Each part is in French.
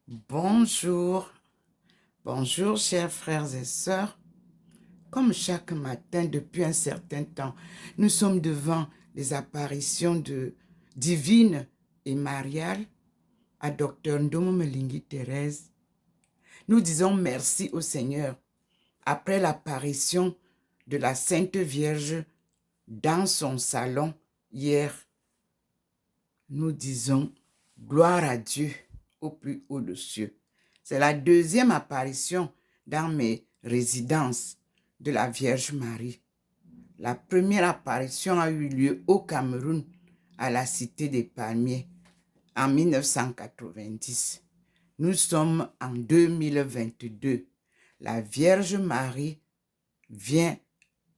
Bonjour, bonjour chers frères et sœurs. Comme chaque matin depuis un certain temps, nous sommes devant les apparitions divines et mariales à Dr Ndomo Melingi Thérèse. Nous disons merci au Seigneur après l'apparition de la Sainte Vierge dans son salon hier. Nous disons gloire à Dieu au plus haut des cieux. C'est la deuxième apparition dans mes résidences de la Vierge Marie. La première apparition a eu lieu au Cameroun, à la Cité des Palmiers, en 1990. Nous sommes en 2022. La Vierge Marie vient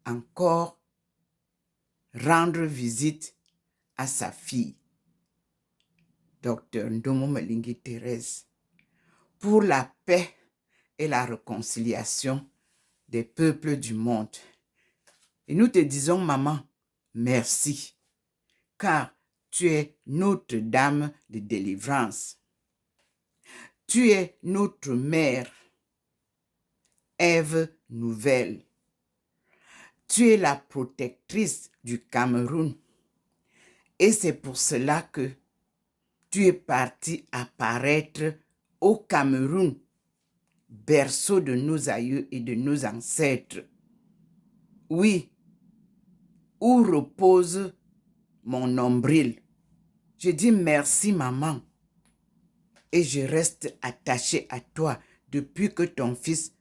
encore rendre visite à sa fille, Dr Ndomo Melingi Thérèse, pour la paix et la réconciliation des peuples du monde. Et nous te disons, maman, merci, car tu es notre dame de délivrance. Tu es notre mère, Ève nouvelle. Tu es la protectrice du Cameroun. Et c'est pour cela que tu es partie apparaître au Cameroun, berceau de nos aïeux et de nos ancêtres. Oui, où repose mon nombril. Je dis merci, maman. Et je reste attachée à toi depuis que ton fils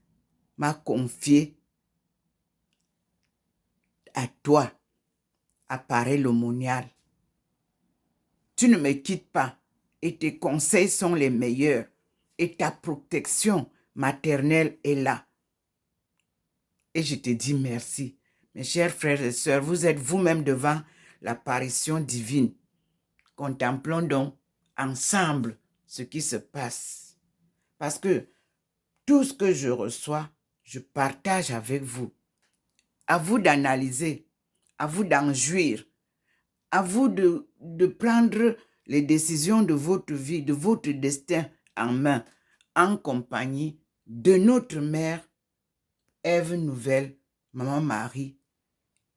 m'a confié à toi, appareil l'aumônial. Tu ne me quittes pas et tes conseils sont les meilleurs et ta protection maternelle est là. Et je te dis merci. Mes chers frères et sœurs, vous êtes vous-même devant l'apparition divine. Contemplons donc ensemble ce qui se passe. Parce que tout ce que je reçois, je partage avec vous. À vous d'analyser, à vous d'en jouir, à vous de prendre les décisions de votre vie, de votre destin en main, en compagnie de notre mère, Ève Nouvelle, Maman Marie,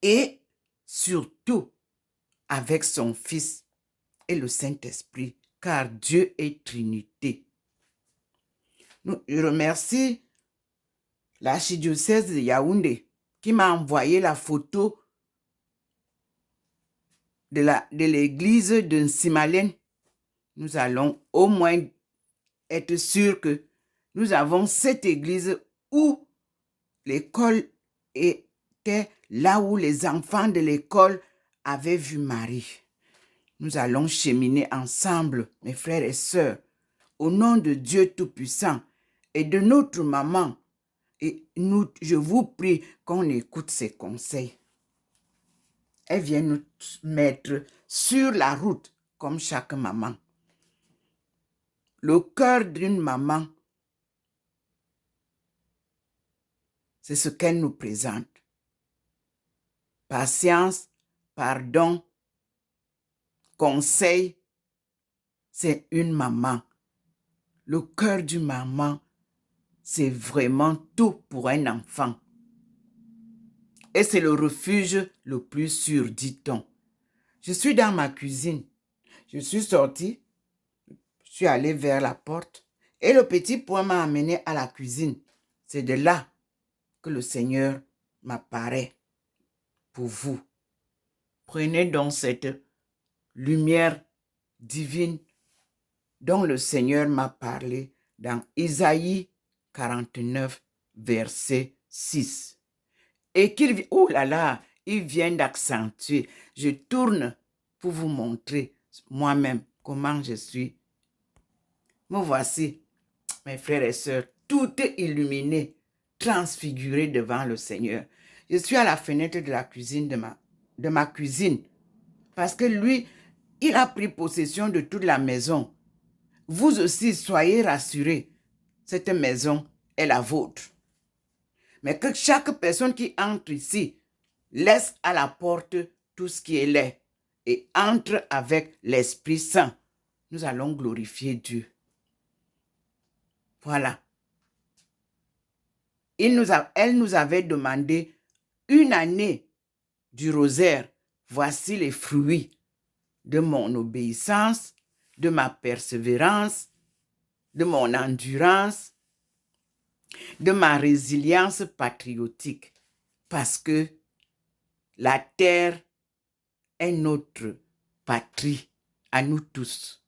et surtout avec son Fils et le Saint-Esprit, car Dieu est Trinité. Je remercie l'archidiocèse de Yaoundé qui m'a envoyé la photo de l'église de Nsimalène. Nous allons au moins être sûrs que nous avons cette église où l'école était là où les enfants de l'école avaient vu Marie. Nous allons cheminer ensemble, mes frères et sœurs, au nom de Dieu Tout-Puissant et de notre maman. Et je vous prie qu'on écoute ses conseils. Elle vient nous mettre sur la route comme chaque maman. Le cœur d'une maman, c'est ce qu'elle nous présente. Patience, pardon, conseil, c'est une maman. Le cœur d'une maman, c'est vraiment tout pour un enfant. Et c'est le refuge le plus sûr, dit-on. Je suis dans ma cuisine. Je suis sortie. Je suis allée vers la porte. Et le petit point m'a amené à la cuisine. C'est de là que le Seigneur m'apparaît pour vous. Prenez donc cette lumière divine dont le Seigneur m'a parlé dans Isaïe 49, verset 6. Et qu'il il vient d'accentuer. Je tourne pour vous montrer moi-même comment je suis. Me voici, mes frères et sœurs, tout illuminé, transfiguré devant le Seigneur. Je suis à la fenêtre de la cuisine de ma cuisine parce que lui, il a pris possession de toute la maison. Vous aussi, soyez rassurés. Cette maison est la vôtre. Mais que chaque personne qui entre ici laisse à la porte tout ce qui est laid et entre avec l'Esprit Saint. Nous allons glorifier Dieu. Voilà. Elle nous avait demandé une année du rosaire. Voici les fruits de mon obéissance, de ma persévérance, de mon endurance, de ma résilience patriotique. Parce que la terre est notre patrie, à nous tous.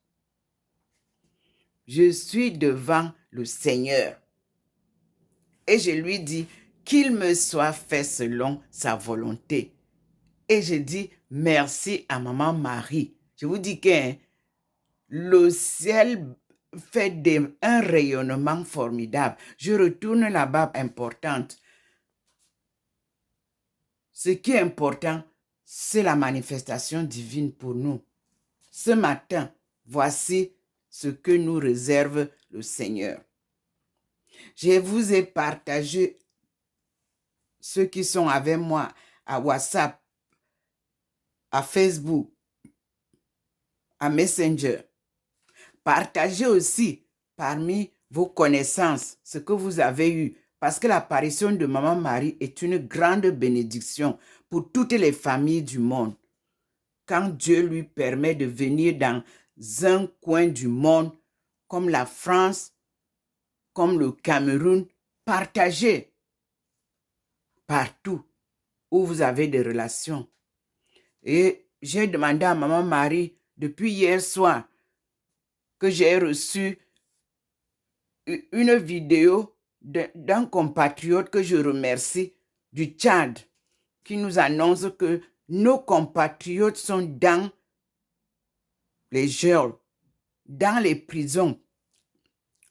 Je suis devant le Seigneur et je lui dis qu'il me soit fait selon sa volonté. Et je dis merci à maman Marie. Je vous dis que le ciel fait un rayonnement formidable. Je retourne là-bas importante. Ce qui est important, c'est la manifestation divine pour nous. Ce matin, voici ce que nous réserve le Seigneur. Je vous ai partagé ceux qui sont avec moi à WhatsApp, à Facebook, à Messenger. Partagez aussi parmi vos connaissances ce que vous avez eu, parce que l'apparition de Maman Marie est une grande bénédiction pour toutes les familles du monde. Quand Dieu lui permet de venir dans un coin du monde, comme la France, comme le Cameroun, partagez partout où vous avez des relations. Et j'ai demandé à Maman Marie depuis hier soir que j'ai reçu une vidéo d'un compatriote que je remercie du Tchad qui nous annonce que nos compatriotes sont dans les geôles, dans les prisons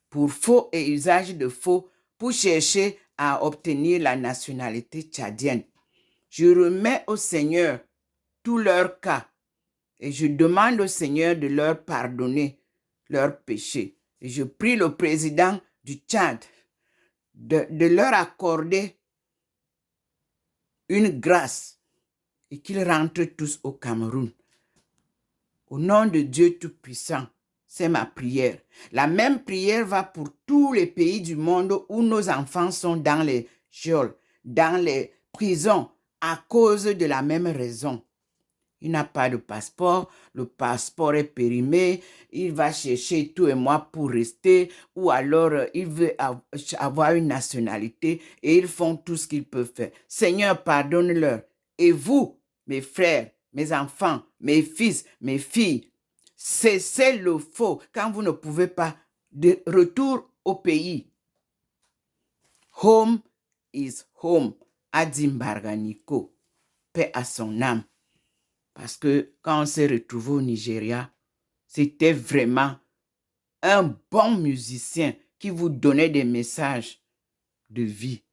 pour faux et usage de faux pour chercher à obtenir la nationalité tchadienne. Je remets au Seigneur tous leurs cas et je demande au Seigneur de leur pardonner leurs péchés. Et je prie le président du Tchad de leur accorder une grâce et qu'ils rentrent tous au Cameroun. Au nom de Dieu Tout-Puissant, c'est ma prière. La même prière va pour tous les pays du monde où nos enfants sont dans les geôles, dans les prisons, à cause de la même raison. Il n'a pas de passeport, le passeport est périmé, il va chercher tout et moi pour rester, ou alors il veut avoir une nationalité et ils font tout ce qu'ils peuvent faire. Seigneur, pardonne-leur. Et vous, mes frères, mes enfants, mes fils, mes filles, cessez le faux quand vous ne pouvez pas. De retour au pays. Home is home, a dit Mbarganiko. Paix à son âme. Parce que quand on s'est retrouvé au Nigeria, c'était vraiment un bon musicien qui vous donnait des messages de vie.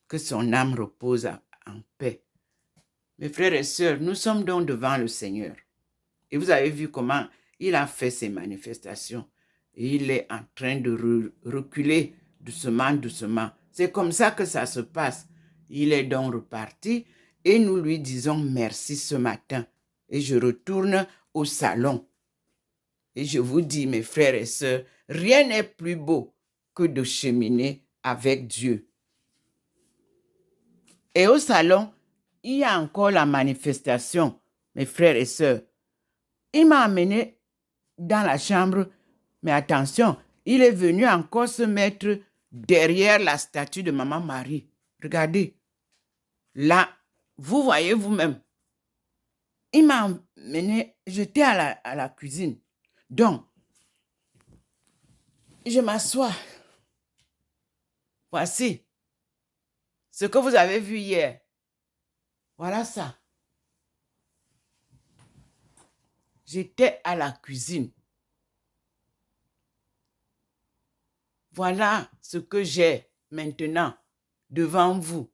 Que son âme repose en paix. Mes frères et sœurs, nous sommes donc devant le Seigneur. Et vous avez vu comment il a fait ses manifestations. Et il est en train de reculer doucement, doucement. C'est comme ça que ça se passe. Il est donc reparti et nous lui disons merci ce matin. Et je retourne au salon. Et je vous dis, mes frères et sœurs, rien n'est plus beau que de cheminer avec Dieu. Et au salon, il y a encore la manifestation, mes frères et sœurs. Il m'a amené dans la chambre, mais attention, il est venu encore se mettre derrière la statue de Maman Marie. Regardez, là, vous voyez vous-même. Il m'a amené, j'étais à la cuisine. Donc, je m'assois. Voici ce que vous avez vu hier. Voilà ça. J'étais à la cuisine. Voilà ce que j'ai maintenant devant vous.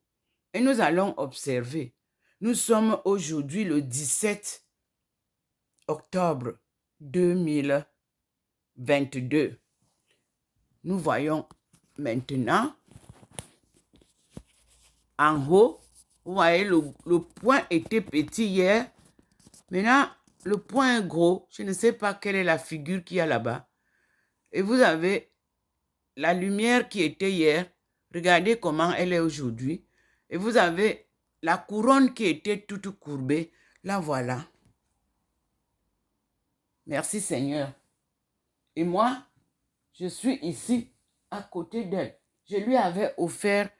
Et nous allons observer. Nous sommes aujourd'hui le 17 octobre 2022. Nous voyons maintenant en haut, vous voyez le point était petit hier. Maintenant, le point est gros. Je ne sais pas quelle est la figure qu'il y a là-bas. Et vous avez la lumière qui était hier, regardez comment elle est aujourd'hui. Et vous avez la couronne qui était toute courbée. La voilà. Merci Seigneur. Et moi, je suis ici à côté d'elle. Je lui avais offert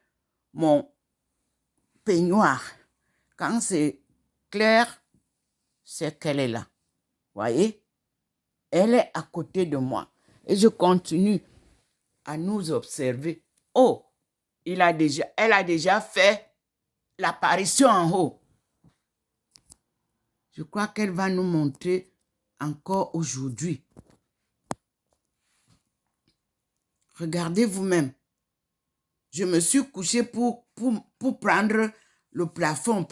mon peignoir. Quand c'est clair, c'est qu'elle est là. Voyez? Elle est à côté de moi. Et je continue à nous observer. Oh, elle a déjà fait l'apparition en haut. Je crois qu'elle va nous montrer encore aujourd'hui. Regardez vous-même. Je me suis couchée pour prendre le plafond.